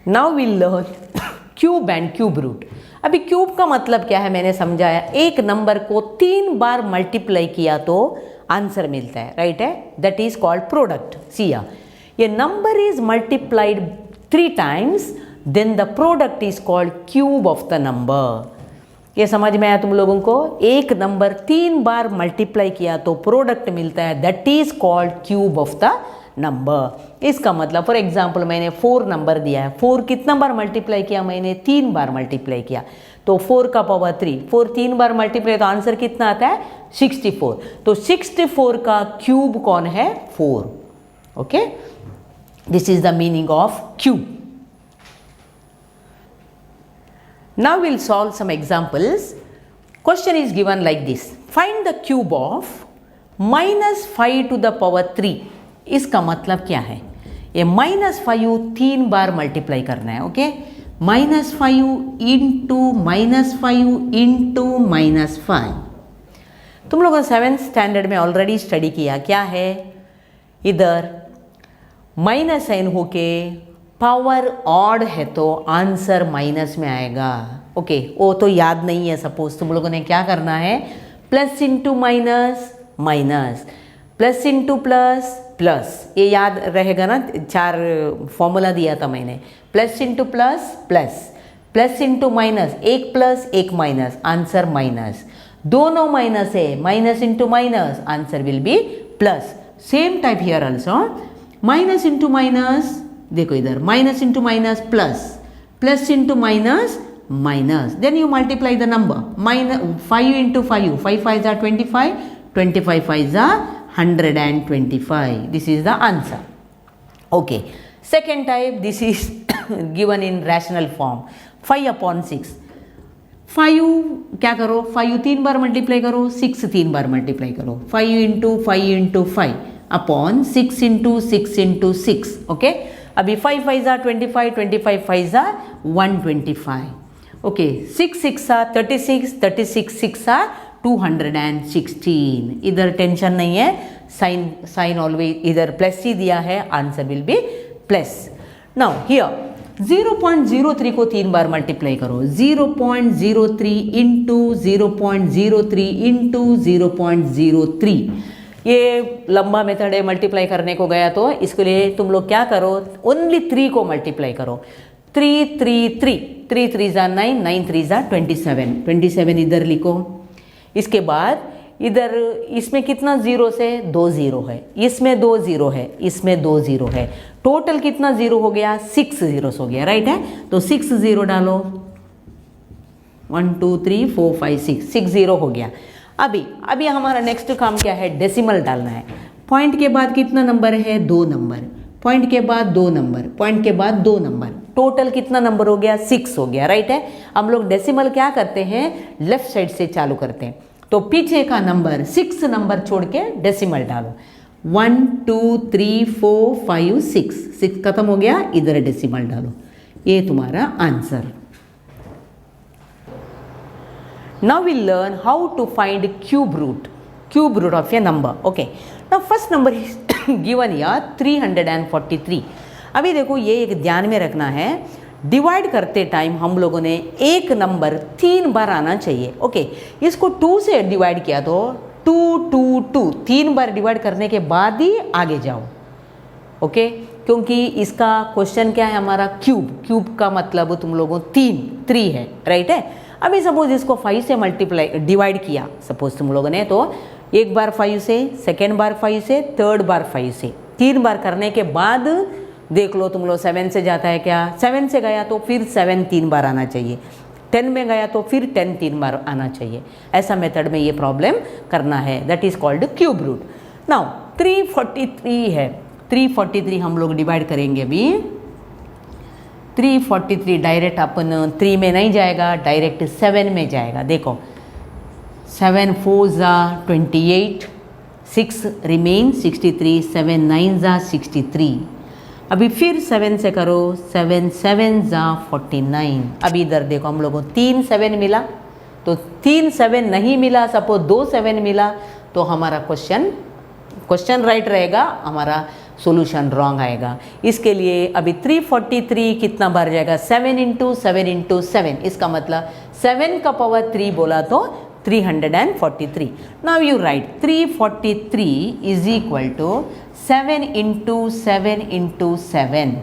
Now will learn cube and cube root. अभी cube का मतलब क्या है मैंने समझाया, एक नंबर को 3 बार मल्टीप्लाई किया तो आंसर मिलता है, राइट है, दैट इज कॉल्ड प्रोडक्ट। सिया ये number is multiplied 3 times then the product is called cube of the number. ये समझ में आया तुम लोगों को? एक नंबर 3 बार मल्टीप्लाई किया तो प्रोडक्ट मिलता है, that is called cube of the number. इसका मतलब फॉर एग्जाम्पल मैंने 4 नंबर दिया है, 4 कितना बार मल्टीप्लाई किया मैंने? 3 बार मल्टीप्लाई किया, तो 4 का पावर 3, 4 3 बार मल्टीप्लाई तो आंसर कितना आता है? 64। तो 64 का क्यूब कौन है? 4। Okay, this is the meaning of cube. Now we'll solve some examples. Question is given like this. Find the cube of -5 to the power 3. इसका मतलब क्या है? ये -5 3 बार मल्टीप्लाई करना है। ओके, -5 इंटू -5 तुम लोगों ने 7th स्टैंडर्ड में ऑलरेडी स्टडी किया। क्या है? इधर माइनस साइन होके पावर ऑड है तो आंसर माइनस में आएगा। ओके, वो तो याद नहीं है। सपोज तुम लोगों ने क्या करना है? Plus into minus minus, plus into plus plus, ये याद रहेगा ना? 4 फॉर्मूला दिया था मैंने, plus into plus plus, plus into minus, एक प्लस एक माइनस, आंसर माइनस। दोनों माइनस है, minus into minus, answer will be plus. Same type here also, minus into minus, देखो इधर minus into minus plus, plus into minus minus, then you multiply the number. 5 into 5, 5 5 जा 25, 25 5 जा 125, this is the answer. Okay, second type, this is given in rational form, 5/6। 5 क्या करो? 5 3 बार multiply करो, 6 3 बार multiply करो, 5 into 5 upon 6 into 6। Okay, अभी 5 5 जा 25, 25 5 जा 125। Okay, 6 6 जा 36, 36 6 जा 216। इधर टेंशन नहीं है, साइन ऑलवेज इधर प्लस ही दिया है, answer will be plus. Now here 0.03 को 3 बार मल्टीप्लाई करो, 0.03 इंटू 0.03 इंटू 0.03। ये लंबा मेथड है, मल्टीप्लाई करने को गया तो इसके लिए तुम लोग क्या करो? ओनली 3 को मल्टीप्लाई करो। 3 3 3, 3 3 जा 9, 9 3 जा 27, 27 इधर लिखो। इसके बाद इधर इसमें कितना जीरो से? 2 0 है, इसमें 2 0 है, इसमें 2 0 है, टोटल कितना जीरो हो गया? 6 जीरोस हो गया, राइट है? तो 6 0 डालो, 1 2 3 4 5 6 0 हो गया। अभी हमारा नेक्स्ट काम क्या है? डेसिमल डालना है। पॉइंट के बाद कितना नंबर है? 2 नंबर, पॉइंट के बाद 2 नंबर, पॉइंट के बाद 2 नंबर, टोटल कितना नंबर हो गया? 6 हो गया, राइट है? हम लोग डेसिमल क्या करते हैं? लेफ्ट साइड से चालू करते हैं, तो पीछे का नंबर 6 नंबर छोड़ के डेसिमल डालो। 1 2 3 4 5 6 खत्म हो गया, इधर डेसिमल डालो, ये तुम्हारा answer. Now we'll learn how to find cube root of a number. Okay. Now first number is given here 343. अभी देखो ये एक ध्यान में रखना है, डिवाइड करते टाइम हम लोगों ने एक नंबर 3 बार आना चाहिए। ओके, इसको 2 से डिवाइड किया तो 2 2 2, 3 बार डिवाइड करने के बाद ही आगे जाओ। ओके, क्योंकि इसका क्वेश्चन क्या है हमारा? क्यूब का मतलब तुम लोगों 3 है, राइट है? अभी सपोज इसको 5 से मल्टीप्लाई डिवाइड किया सपोज तुम लोगों ने, तो एक बार 5 से, सेकेंड बार 5 से, थर्ड बार 5 से, 3 बार करने के बाद देख लो तुम लोग 7 से जाता है क्या? 7 से गया तो फिर 7 3 बार आना चाहिए, 10 में गया तो फिर 10 3 बार आना चाहिए। ऐसा मेथड में ये प्रॉब्लम करना है, that is called cube root. Now 343 है, 343 हम लोग डिवाइड करेंगे अभी। 343 डायरेक्ट अपन 3 में नहीं जाएगा, डायरेक्ट 7 में जाएगा। देखो 7 4 जा 28, 6 रिमेन 63, 7 9 जा 63। अभी फिर 7 से करो, 7 7 जा 49। अभी इधर देखो हम लोगों को 3 7 मिला, तो 3 7 नहीं मिला, सपोज 2 7 मिला, तो हमारा क्वेश्चन राइट रहेगा, हमारा सॉल्यूशन रॉन्ग आएगा। इसके लिए अभी 343 कितना बार जाएगा, 7 इंटू 7 इंटू 7, इसका मतलब 7 का पावर 3 बोला तो 343। Now you write 343 is equal to 7 into 7 into 7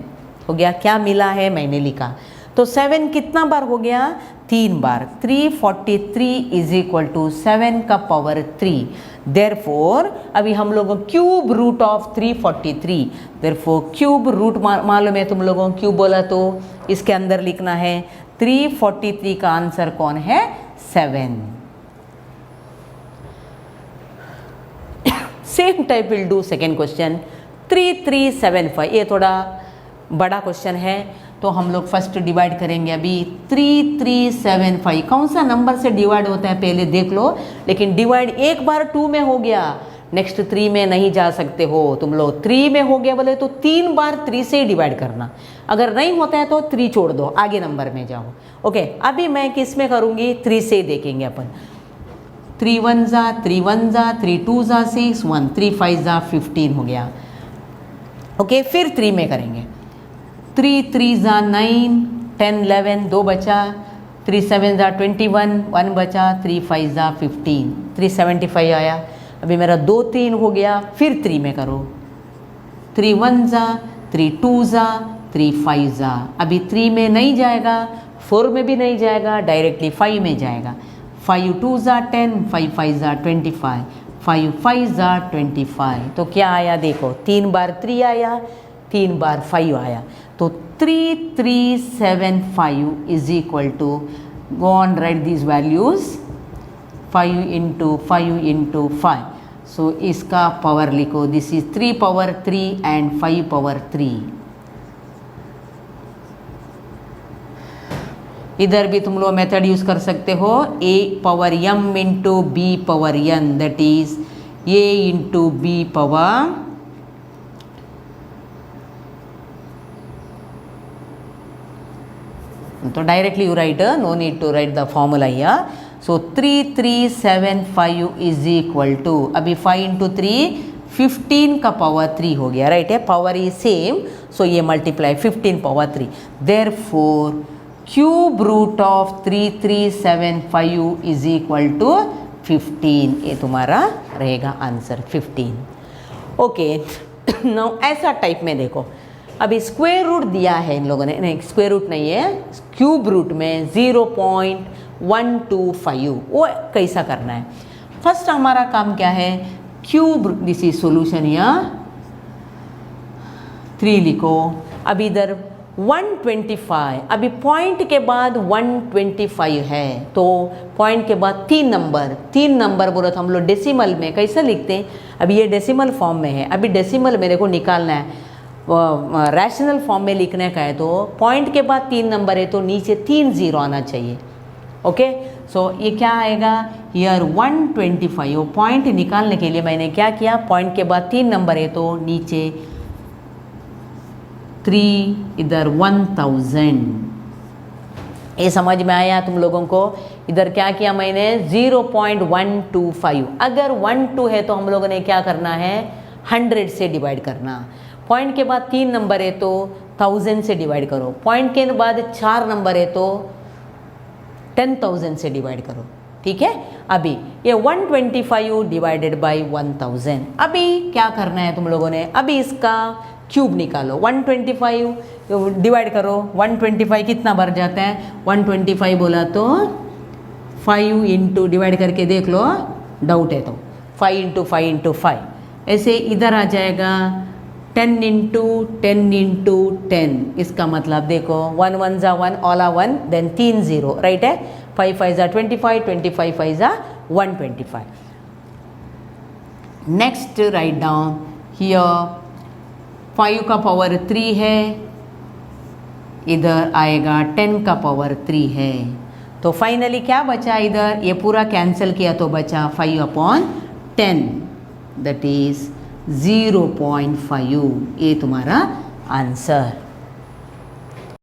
हो गया। क्या मिला है मैंने लिखा, तो 7 कितना बार हो गया, 3 बार। 343 इज इक्वल टू 7 का पावर 3। देयरफॉर अभी हम लोगों को cube root of 343, therefore cube root मालूम है तुम लोगों को, क्यूब बोला तो इसके अंदर लिखना है 343 का आंसर कौन है, 7। Same type will do second question 3375। ये थोड़ा बड़ा क्वेश्चन है तो हम लोग फर्स्ट डिवाइड करेंगे। अभी 3375 कौन सा नंबर से डिवाइड होता है पहले देख लो, लेकिन डिवाइड एक बार 2 में हो गया, नेक्स्ट 3 में नहीं जा सकते हो तुम लोग। 3 में हो गया बोले तो 3 बार 3 से डिवाइड करना, अगर नहीं होता है तो 3 छोड़ दो, आगे नंबर में जाओ। ओके, अभी मैं किस में करूँगी, 3 से देखेंगे अपन। 3 1 जा 3 1 जा 3 2 जा 6 1 3 5 जा 15 हो गया। ओके, फिर 3 में करेंगे। 3 3 जा 9 10 11 2 बचा, 3 7 जा 21 1 बचा, 3 5 जा 15 375 आया। अभी मेरा 2 3 हो गया, फिर 3 में करो। 3 1 जा 3 2 जा 3 5 जा, अभी 3 में नहीं जाएगा, 4 में भी नहीं जाएगा, डायरेक्टली 5 में जाएगा। 5 2 जा 10 5 5 जा 25 5 5 जा 25। तो क्या आया देखो, 3 बार 3 आया, 3 बार 5 आया, तो 3375 is equal to, go on write these values, 5 into 5 into 5। So इसका पावर लिखो, this is 3 power 3 and 5 power 3। इधर भी तुम लोग मेथड यूज कर सकते हो, a power m into B power n, that is a into B power, तो directly you write, no need to write the formula here. So 3375 is equal to, अभी 5 into 3 15 का पावर 3 हो गया, right है, power is same, so ये multiply 15 power 3। Therefore cube root of 3375 is equal to 15, ये तुम्हारा रहेगा आंसर 15। ओके, नाउ ऐसा टाइप में देखो, अभी स्क्वायर रूट दिया है इन लोगों ने, नहीं स्क्वायर रूट नहीं है, क्यूब रूट में 0.125, वो कैसा करना है। फर्स्ट हमारा काम क्या है, क्यूब, दिस इज सोल्यूशन, या 3 लिखो। अभी इधर 125, अभी पॉइंट के बाद 125 है, तो पॉइंट के बाद 3 नंबर बोलो तो हम लोग डेसिमल में कैसे लिखते हैं, अभी ये डेसिमल फॉर्म में है, अभी डेसिमल मेरे को निकालना है, रैशनल फॉर्म में लिखने का है, तो पॉइंट के बाद 3 नंबर है तो नीचे 3 0 आना चाहिए। ओके, सो ये क्या आएगा, हियर 125, वो पॉइंट निकालने के लिए मैंने क्या किया, पॉइंट के बाद 3 नंबर है तो नीचे 3, इधर 1000। ये समझ में आया तुम लोगों को। इधर क्या किया मैंने, 0.125, अगर 12 है तो हम लोगों ने क्या करना है, 100 से डिवाइड करना। पॉइंट के बाद 3 नंबर है तो 1000 से डिवाइड करो, पॉइंट के बाद 4 नंबर है तो 10,000 से डिवाइड करो, ठीक है। अभी ये 125 डिवाइडेड बाई 1000, अभी क्या करना है तुम लोगों ने, अभी इसका क्यूब निकालो। 125 डिवाइड करो, 125 कितना बार जाता है, 125 बोला तो 5 इंटू डिवाइड करके देख लो, डाउट है तो 5 इंटू 5 इंटू 5, ऐसे इधर आ जाएगा 10 इंटू 10 इंटू 10, इसका मतलब देखो 1 1 जा 1, ऑल आ 1, देन 3 0, राइट है। 5 5 जा 25, 25 5 जा 125। नेक्स्ट राइट डाउन हियर 5 का पावर 3 है, इधर आएगा 10 का पावर 3 है, तो फाइनली क्या बचा, इधर ये पूरा कैंसिल किया तो बचा 5/10, दैट इज 0.5, ये तुम्हारा आंसर।